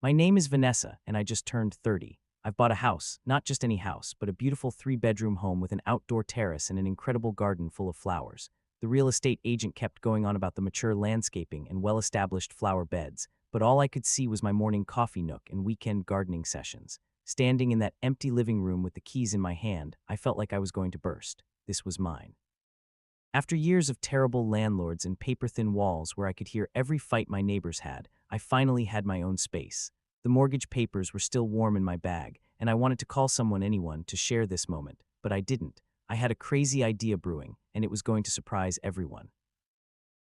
My name is Vanessa, and I just turned 30. I've bought a house, not just any house, but a beautiful three-bedroom home with an outdoor terrace and an incredible garden full of flowers. The real estate agent kept going on about the mature landscaping and well-established flower beds, but all I could see was my morning coffee nook and weekend gardening sessions. Standing in that empty living room with the keys in my hand, I felt like I was going to burst. This was mine. After years of terrible landlords and paper-thin walls where I could hear every fight my neighbors had, I finally had my own space. The mortgage papers were still warm in my bag, and I wanted to call anyone, to share this moment, but I didn't. I had a crazy idea brewing, and it was going to surprise everyone.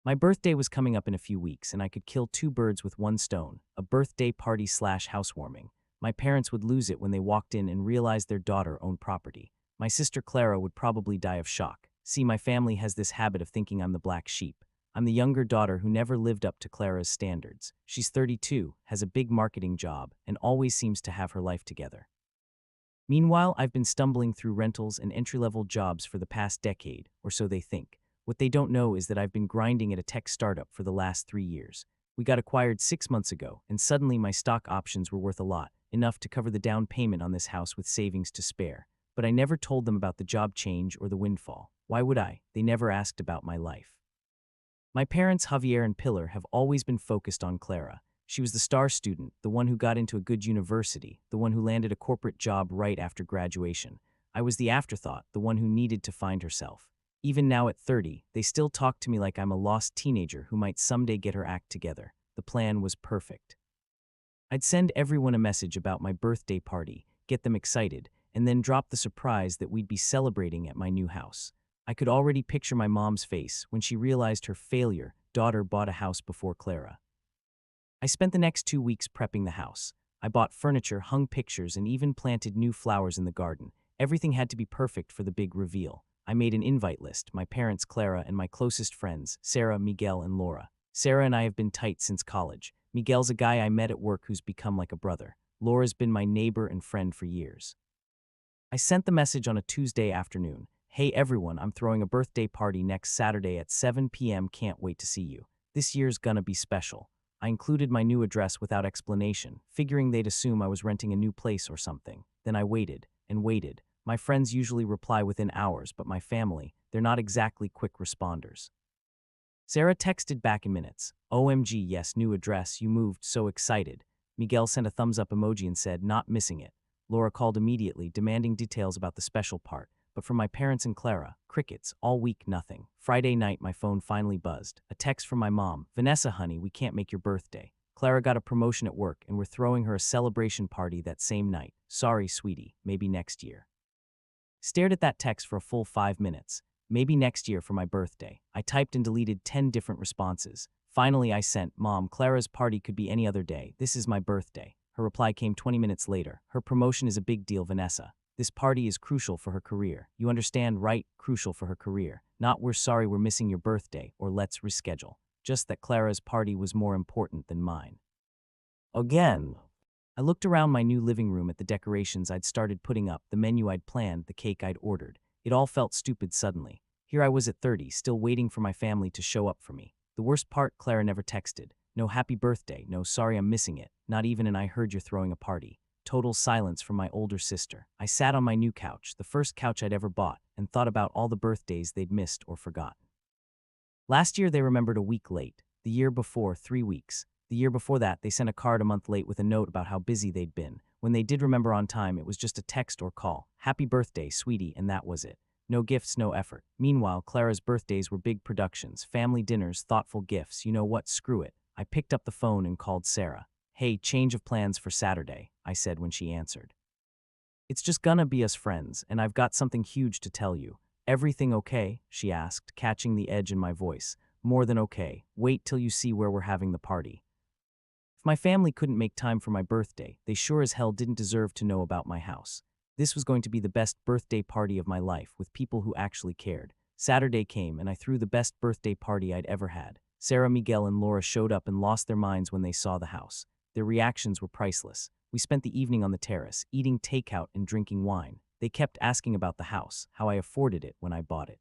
My birthday was coming up in a few weeks, and I could kill two birds with one stone, a birthday party slash housewarming. My parents would lose it when they walked in and realized their daughter owned property. My sister Clara would probably die of shock. See, my family has this habit of thinking I'm the black sheep. I'm the younger daughter who never lived up to Clara's standards. She's 32, has a big marketing job, and always seems to have her life together. Meanwhile, I've been stumbling through rentals and entry-level jobs for the past decade, or so they think. What they don't know is that I've been grinding at a tech startup for the last 3 years. We got acquired 6 months ago, and suddenly my stock options were worth a lot, enough to cover the down payment on this house with savings to spare. But I never told them about the job change or the windfall. Why would I? They never asked about my life. My parents, Javier and Pilar, have always been focused on Clara. She was the star student, the one who got into a good university, the one who landed a corporate job right after graduation. I was the afterthought, the one who needed to find herself. Even now at 30, they still talk to me like I'm a lost teenager who might someday get her act together. The plan was perfect. I'd send everyone a message about my birthday party, get them excited, and then drop the surprise that we'd be celebrating at my new house. I could already picture my mom's face when she realized her failure daughter bought a house before Clara. I spent the next 2 weeks prepping the house. I bought furniture, hung pictures, and even planted new flowers in the garden. Everything had to be perfect for the big reveal. I made an invite list, my parents, Clara, and my closest friends, Sarah, Miguel, and Laura. Sarah and I have been tight since college. Miguel's a guy I met at work who's become like a brother. Laura's been my neighbor and friend for years. I sent the message on a Tuesday afternoon. Hey everyone, I'm throwing a birthday party next Saturday at 7 p.m. Can't wait to see you. This year's gonna be special. I included my new address without explanation, figuring they'd assume I was renting a new place or something. Then I waited and waited. My friends usually reply within hours, but my family, they're not exactly quick responders. Sarah texted back in minutes. OMG, yes, new address, you moved, so excited. Miguel sent a thumbs up emoji and said, not missing it. Laura called immediately, demanding details about the special part. But from my parents and Clara, crickets, all week nothing. Friday night my phone finally buzzed. A text from my mom, Vanessa honey, we can't make your birthday. Clara got a promotion at work and we're throwing her a celebration party that same night. Sorry sweetie, maybe next year. Stared at that text for a full 5 minutes. Maybe next year for my birthday. I typed and deleted 10 different responses. Finally I sent, Mom, Clara's party could be any other day. This is my birthday. Her reply came 20 minutes later. Her promotion is a big deal, Vanessa. This party is crucial for her career. You understand, right? Crucial for her career. Not we're sorry we're missing your birthday, or let's reschedule. Just that Clara's party was more important than mine. Again. I looked around my new living room at the decorations I'd started putting up, the menu I'd planned, the cake I'd ordered. It all felt stupid suddenly. Here I was at 30, still waiting for my family to show up for me. The worst part, Clara never texted. No happy birthday, no sorry I'm missing it, not even an I heard you're throwing a party. Total silence from my older sister. I sat on my new couch, the first couch I'd ever bought, and thought about all the birthdays they'd missed or forgotten. Last year they remembered a week late. The year before, 3 weeks. The year before that, they sent a card a month late with a note about how busy they'd been. When they did remember on time, it was just a text or call. Happy birthday, sweetie, and that was it. No gifts, no effort. Meanwhile, Clara's birthdays were big productions, family dinners, thoughtful gifts. You know what? Screw it. I picked up the phone and called Sarah. Hey, change of plans for Saturday, I said when she answered. It's just gonna be us friends, and I've got something huge to tell you. Everything okay? She asked, catching the edge in my voice. More than okay. Wait till you see where we're having the party. If my family couldn't make time for my birthday, they sure as hell didn't deserve to know about my house. This was going to be the best birthday party of my life, with people who actually cared. Saturday came, and I threw the best birthday party I'd ever had. Sarah, Miguel, and Laura showed up and lost their minds when they saw the house. Their reactions were priceless. We spent the evening on the terrace, eating takeout and drinking wine. They kept asking about the house, how I afforded it when I bought it.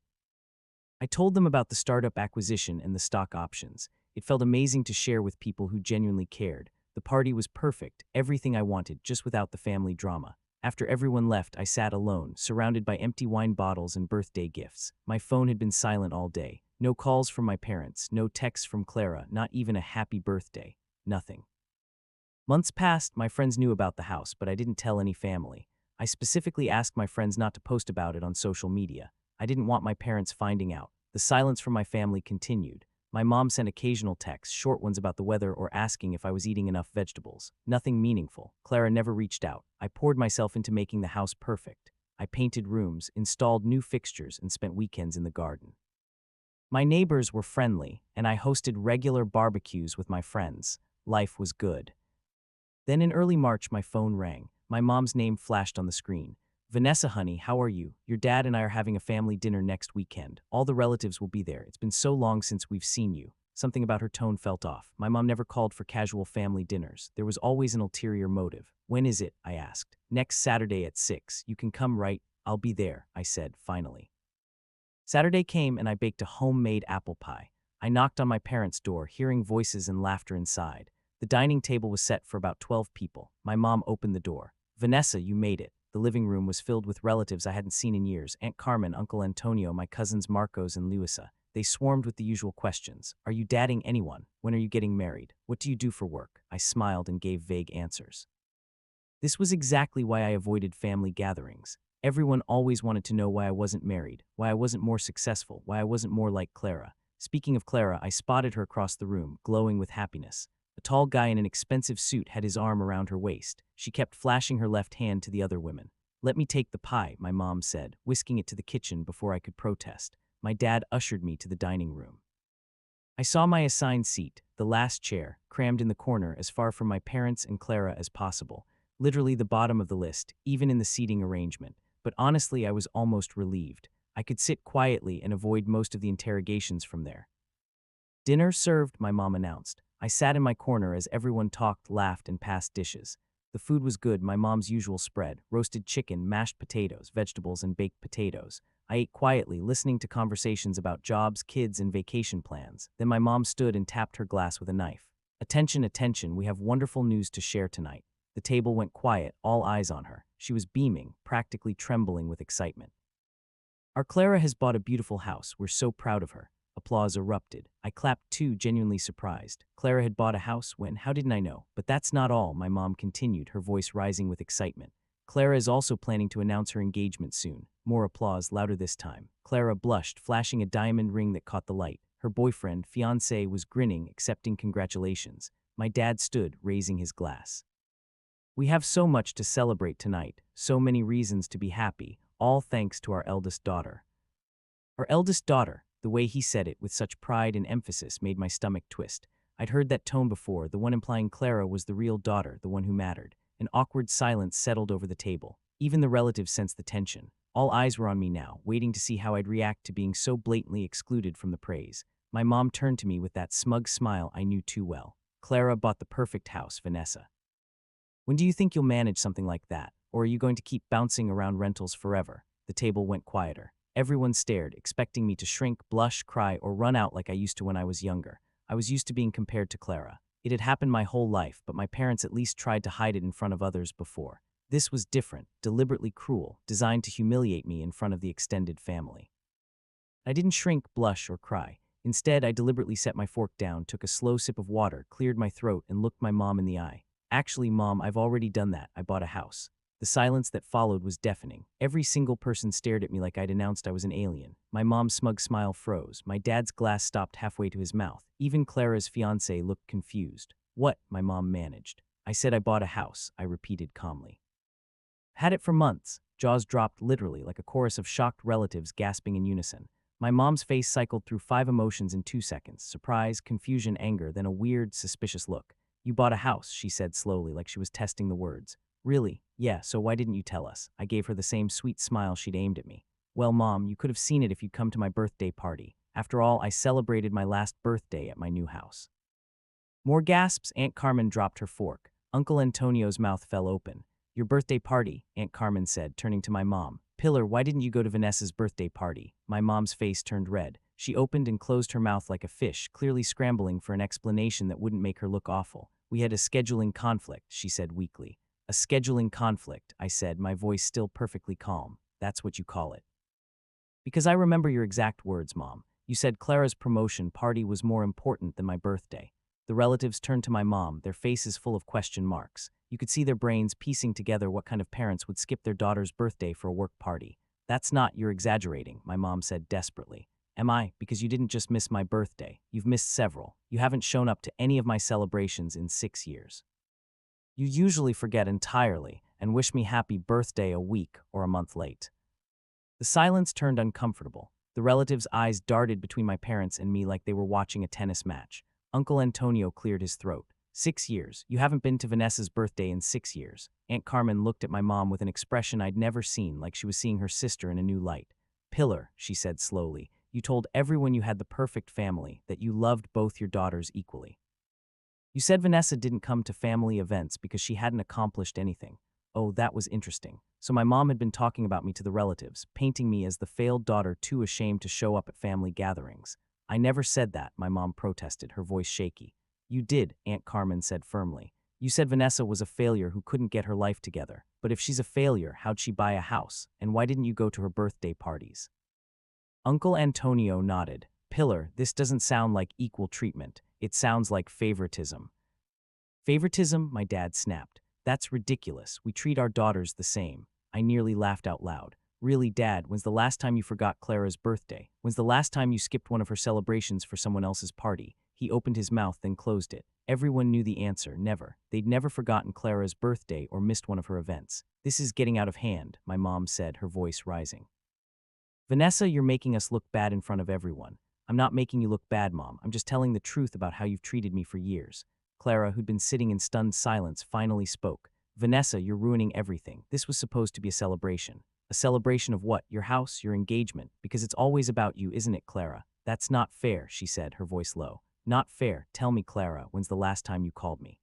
I told them about the startup acquisition and the stock options. It felt amazing to share with people who genuinely cared. The party was perfect, everything I wanted, just without the family drama. After everyone left, I sat alone, surrounded by empty wine bottles and birthday gifts. My phone had been silent all day. No calls from my parents, no texts from Clara, not even a happy birthday. Nothing. Months passed, my friends knew about the house, but I didn't tell any family. I specifically asked my friends not to post about it on social media. I didn't want my parents finding out. The silence from my family continued. My mom sent occasional texts, short ones about the weather or asking if I was eating enough vegetables. Nothing meaningful. Clara never reached out. I poured myself into making the house perfect. I painted rooms, installed new fixtures, and spent weekends in the garden. My neighbors were friendly, and I hosted regular barbecues with my friends. Life was good. Then in early March, my phone rang. My mom's name flashed on the screen. "Vanessa, honey, how are you? Your dad and I are having a family dinner next weekend. All the relatives will be there. It's been so long since we've seen you." Something about her tone felt off. My mom never called for casual family dinners. There was always an ulterior motive. "When is it?" I asked. "Next Saturday at 6. You can come, right?" "I'll be there," I said, finally. Saturday came and I baked a homemade apple pie. I knocked on my parents' door, hearing voices and laughter inside. The dining table was set for about 12 people. My mom opened the door. "Vanessa, you made it." The living room was filled with relatives I hadn't seen in years. Aunt Carmen, Uncle Antonio, my cousins Marcos and Luisa. They swarmed with the usual questions. "Are you dating anyone? When are you getting married? What do you do for work?" I smiled and gave vague answers. This was exactly why I avoided family gatherings. Everyone always wanted to know why I wasn't married, why I wasn't more successful, why I wasn't more like Clara. Speaking of Clara, I spotted her across the room, glowing with happiness. A tall guy in an expensive suit had his arm around her waist. She kept flashing her left hand to the other women. "Let me take the pie," my mom said, whisking it to the kitchen before I could protest. My dad ushered me to the dining room. I saw my assigned seat, the last chair, crammed in the corner as far from my parents and Clara as possible. Literally the bottom of the list, even in the seating arrangement. But honestly, I was almost relieved. I could sit quietly and avoid most of the interrogations from there. "Dinner served," my mom announced. I sat in my corner as everyone talked, laughed, and passed dishes. The food was good, my mom's usual spread: roasted chicken, mashed potatoes, vegetables, and baked potatoes. I ate quietly, listening to conversations about jobs, kids, and vacation plans. Then my mom stood and tapped her glass with a knife. "Attention, attention, we have wonderful news to share tonight." The table went quiet, all eyes on her. She was beaming, practically trembling with excitement. "Our Clara has bought a beautiful house. We're so proud of her." Applause erupted. I clapped too, genuinely surprised. Clara had bought a house when? How didn't I know? "But that's not all," my mom continued, her voice rising with excitement. "Clara is also planning to announce her engagement soon." More applause, louder this time. Clara blushed, flashing a diamond ring that caught the light. Her boyfriend, fiancé, was grinning, accepting congratulations. My dad stood, raising his glass. "We have so much to celebrate tonight, so many reasons to be happy, all thanks to our eldest daughter." Our eldest daughter. The way he said it with such pride and emphasis made my stomach twist. I'd heard that tone before, the one implying Clara was the real daughter, the one who mattered. An awkward silence settled over the table. Even the relatives sensed the tension. All eyes were on me now, waiting to see how I'd react to being so blatantly excluded from the praise. My mom turned to me with that smug smile I knew too well. "Clara bought the perfect house, Vanessa. When do you think you'll manage something like that? Or are you going to keep bouncing around rentals forever?" The table went quieter. Everyone stared, expecting me to shrink, blush, cry, or run out like I used to when I was younger. I was used to being compared to Clara. It had happened my whole life, but my parents at least tried to hide it in front of others before. This was different, deliberately cruel, designed to humiliate me in front of the extended family. I didn't shrink, blush, or cry. Instead, I deliberately set my fork down, took a slow sip of water, cleared my throat, and looked my mom in the eye. "Actually, Mom, I've already done that. I bought a house." The silence that followed was deafening. Every single person stared at me like I'd announced I was an alien. My mom's smug smile froze. My dad's glass stopped halfway to his mouth. Even Clara's fiancé looked confused. "What?" my mom managed. "I said I bought a house," I repeated calmly. "Had it for months." Jaws dropped literally, like a chorus of shocked relatives gasping in unison. My mom's face cycled through 5 emotions in 2 seconds: surprise, confusion, anger, then a weird, suspicious look. "You bought a house," she said slowly, like she was testing the words. "Really? Yeah, so why didn't you tell us?" I gave her the same sweet smile she'd aimed at me. "Well, Mom, you could have seen it if you'd come to my birthday party. After all, I celebrated my last birthday at my new house." More gasps. Aunt Carmen dropped her fork. Uncle Antonio's mouth fell open. "Your birthday party," Aunt Carmen said, turning to my mom. "Pillar, why didn't you go to Vanessa's birthday party?" My mom's face turned red. She opened and closed her mouth like a fish, clearly scrambling for an explanation that wouldn't make her look awful. We had a scheduling conflict, she said weakly. A scheduling conflict, I said, my voice still perfectly calm. That's what you call it. Because I remember your exact words, Mom. You said Clara's promotion party was more important than my birthday. The relatives turned to my mom, their faces full of question marks. You could see their brains piecing together what kind of parents would skip their daughter's birthday for a work party. That's not, you're exaggerating, my mom said desperately. Am I? Because you didn't just miss my birthday. You've missed several. You haven't shown up to any of my celebrations in 6 years. You usually forget entirely and wish me happy birthday a week or a month late. The silence turned uncomfortable. The relatives' eyes darted between my parents and me like they were watching a tennis match. Uncle Antonio cleared his throat. 6 years. You haven't been to Vanessa's birthday in 6 years. Aunt Carmen looked at my mom with an expression I'd never seen, like she was seeing her sister in a new light. Pillar, she said slowly, you told everyone you had the perfect family, that you loved both your daughters equally. You said Vanessa didn't come to family events because she hadn't accomplished anything. Oh, that was interesting. So my mom had been talking about me to the relatives, painting me as the failed daughter too ashamed to show up at family gatherings. I never said that, my mom protested, her voice shaky. You did, Aunt Carmen said firmly. You said Vanessa was a failure who couldn't get her life together. But if she's a failure, how'd she buy a house? And why didn't you go to her birthday parties? Uncle Antonio nodded. Pillar, this doesn't sound like equal treatment. It sounds like favoritism. Favoritism? My dad snapped. That's ridiculous. We treat our daughters the same. I nearly laughed out loud. Really, Dad, when's the last time you forgot Clara's birthday? When's the last time you skipped one of her celebrations for someone else's party? He opened his mouth, then closed it. Everyone knew the answer, never. They'd never forgotten Clara's birthday or missed one of her events. This is getting out of hand, my mom said, her voice rising. Vanessa, you're making us look bad in front of everyone. I'm not making you look bad, Mom. I'm just telling the truth about how you've treated me for years. Clara, who'd been sitting in stunned silence, finally spoke. Vanessa, you're ruining everything. This was supposed to be a celebration. A celebration of what? Your house, your engagement? Because it's always about you, isn't it, Clara? That's not fair, she said, her voice low. Not fair. Tell me, Clara, when's the last time you called me?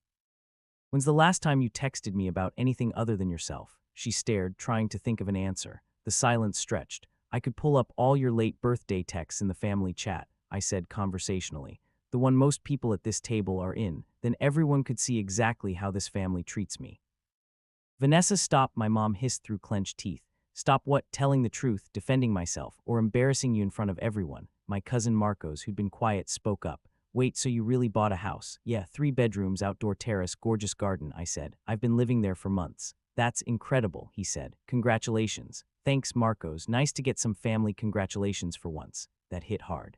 When's the last time you texted me about anything other than yourself? She stared, trying to think of an answer. The silence stretched. I could pull up all your late birthday texts in the family chat, I said conversationally. The one most people at this table are in, then everyone could see exactly how this family treats me. Vanessa, stop, my mom hissed through clenched teeth. Stop what? Telling the truth, defending myself, or embarrassing you in front of everyone. My cousin Marcos, who'd been quiet, spoke up. Wait, so you really bought a house? Yeah, 3 bedrooms, outdoor terrace, gorgeous garden, I said. I've been living there for months. That's incredible, he said. Congratulations. Thanks, Marcos. Nice to get some family congratulations for once. That hit hard.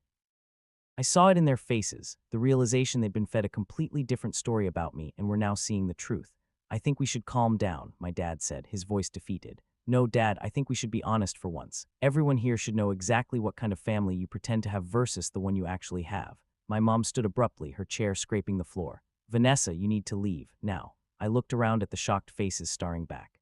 I saw it in their faces, the realization they'd been fed a completely different story about me and were now seeing the truth. I think we should calm down, my dad said, his voice defeated. No, Dad, I think we should be honest for once. Everyone here should know exactly what kind of family you pretend to have versus the one you actually have. My mom stood abruptly, her chair scraping the floor. Vanessa, you need to leave, now. I looked around at the shocked faces staring back.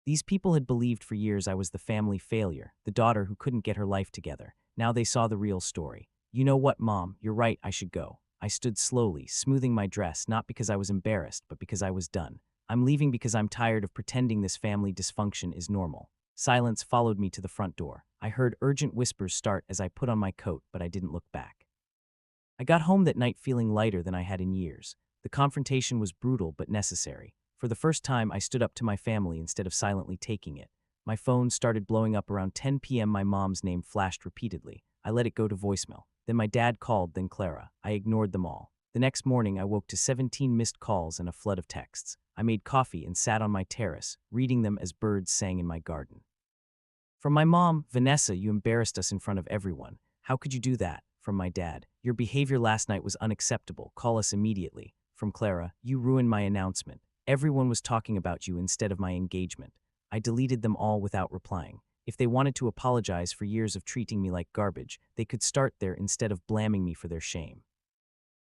These people had believed for years I was the family failure, the daughter who couldn't get her life together. Now they saw the real story. You know what, Mom, you're right, I should go. I stood slowly, smoothing my dress, not because I was embarrassed, but because I was done. I'm leaving because I'm tired of pretending this family dysfunction is normal. Silence followed me to the front door. I heard urgent whispers start as I put on my coat, but I didn't look back. I got home that night feeling lighter than I had in years. The confrontation was brutal but necessary. For the first time, I stood up to my family instead of silently taking it. My phone started blowing up around 10 p.m. My mom's name flashed repeatedly. I let it go to voicemail. Then my dad called, then Clara. I ignored them all. The next morning, I woke to 17 missed calls and a flood of texts. I made coffee and sat on my terrace, reading them as birds sang in my garden. From my mom, Vanessa, you embarrassed us in front of everyone. How could you do that? From my dad, your behavior last night was unacceptable. Call us immediately. From Clara, you ruined my announcement. Everyone was talking about you instead of my engagement. I deleted them all without replying. If they wanted to apologize for years of treating me like garbage, they could start there instead of blaming me for their shame.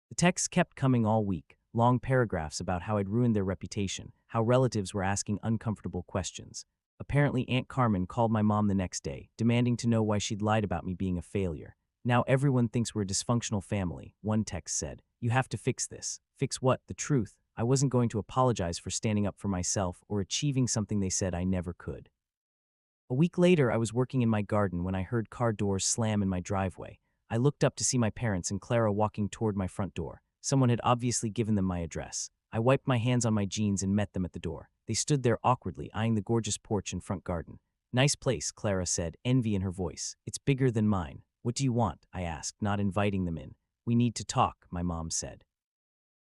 The texts kept coming all week, long paragraphs about how I'd ruined their reputation, how relatives were asking uncomfortable questions. Apparently, Aunt Carmen called my mom the next day, demanding to know why she'd lied about me being a failure. Now everyone thinks we're a dysfunctional family, one text said. You have to fix this. Fix what? The truth. I wasn't going to apologize for standing up for myself or achieving something they said I never could. A week later, I was working in my garden when I heard car doors slam in my driveway. I looked up to see my parents and Clara walking toward my front door. Someone had obviously given them my address. I wiped my hands on my jeans and met them at the door. They stood there awkwardly, eyeing the gorgeous porch and front garden. "Nice place," Clara said, envy in her voice. "It's bigger than mine." "What do you want?" I asked, not inviting them in. "We need to talk," my mom said.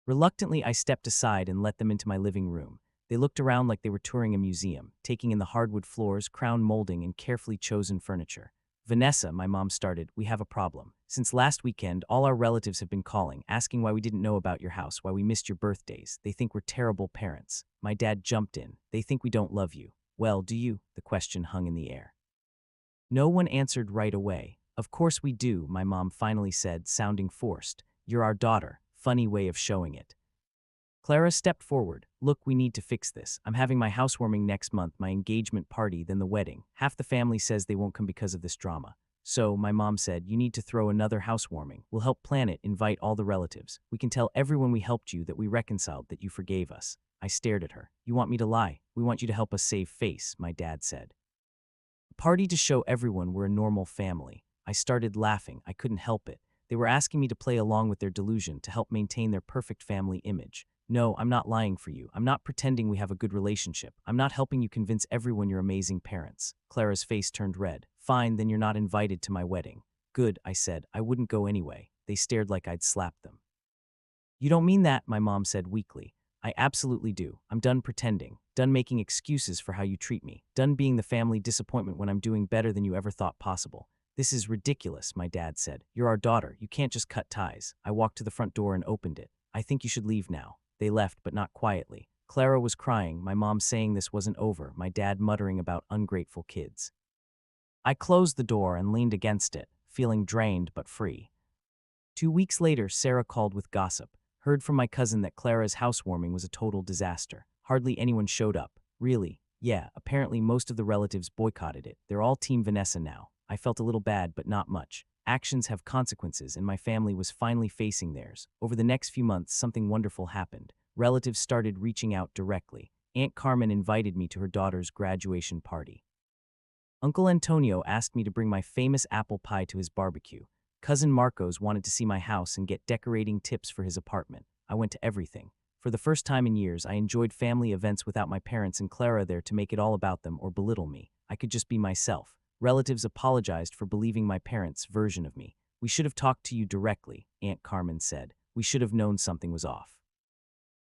Reluctantly, I stepped aside and let them into my living room. They looked around like they were touring a museum, taking in the hardwood floors, crown molding, and carefully chosen furniture. "Vanessa," my mom started, "we have a problem. Since last weekend, all our relatives have been calling, asking why we didn't know about your house, why we missed your birthdays. They think we're terrible parents." My dad jumped in. "They think we don't love you." "Well, do you?" The question hung in the air. No one answered right away. "Of course we do," my mom finally said, sounding forced. "You're our daughter." Funny way of showing it. Clara stepped forward. "Look, we need to fix this. I'm having my housewarming next month, my engagement party, then the wedding. Half the family says they won't come because of this drama. So, my mom said, you need to throw another housewarming. We'll help plan it, invite all the relatives. We can tell everyone we helped you, that we reconciled, that you forgave us." I stared at her. "You want me to lie? We want you to help us save face," my dad said. "A party to show everyone we're a normal family." I started laughing. I couldn't help it. They were asking me to play along with their delusion to help maintain their perfect family image. "No, I'm not lying for you. I'm not pretending we have a good relationship. I'm not helping you convince everyone you're amazing parents." Clara's face turned red. "Fine, then you're not invited to my wedding." "Good," I said. "I wouldn't go anyway." They stared like I'd slapped them. "You don't mean that," my mom said weakly. "I absolutely do. I'm done pretending. Done making excuses for how you treat me. Done being the family disappointment when I'm doing better than you ever thought possible." "This is ridiculous," my dad said. "You're our daughter. You can't just cut ties." I walked to the front door and opened it. "I think you should leave now." They left, but not quietly. Clara was crying, my mom saying this wasn't over, my dad muttering about ungrateful kids. I closed the door and leaned against it, feeling drained but free. 2 weeks later, Sarah called with gossip. "Heard from my cousin that Clara's housewarming was a total disaster. Hardly anyone showed up." "Really?" "Yeah, apparently most of the relatives boycotted it. They're all Team Vanessa now." I felt a little bad, but not much. Actions have consequences, and my family was finally facing theirs. Over the next few months, something wonderful happened. Relatives started reaching out directly. Aunt Carmen invited me to her daughter's graduation party. Uncle Antonio asked me to bring my famous apple pie to his barbecue. Cousin Marcos wanted to see my house and get decorating tips for his apartment. I went to everything. For the first time in years, I enjoyed family events without my parents and Clara there to make it all about them or belittle me. I could just be myself. Relatives apologized for believing my parents' version of me. "We should have talked to you directly," Aunt Carmen said. "We should have known something was off."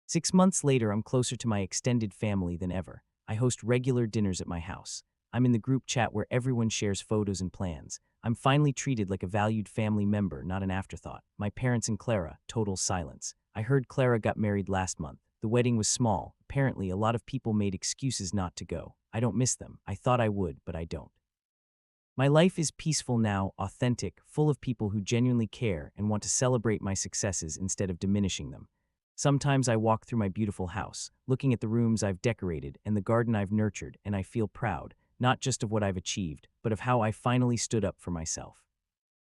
6 months later, I'm closer to my extended family than ever. I host regular dinners at my house. I'm in the group chat where everyone shares photos and plans. I'm finally treated like a valued family member, not an afterthought. My parents and Clara, total silence. I heard Clara got married last month. The wedding was small. Apparently, a lot of people made excuses not to go. I don't miss them. I thought I would, but I don't. My life is peaceful now, authentic, full of people who genuinely care and want to celebrate my successes instead of diminishing them. Sometimes I walk through my beautiful house, looking at the rooms I've decorated and the garden I've nurtured, and I feel proud, not just of what I've achieved, but of how I finally stood up for myself.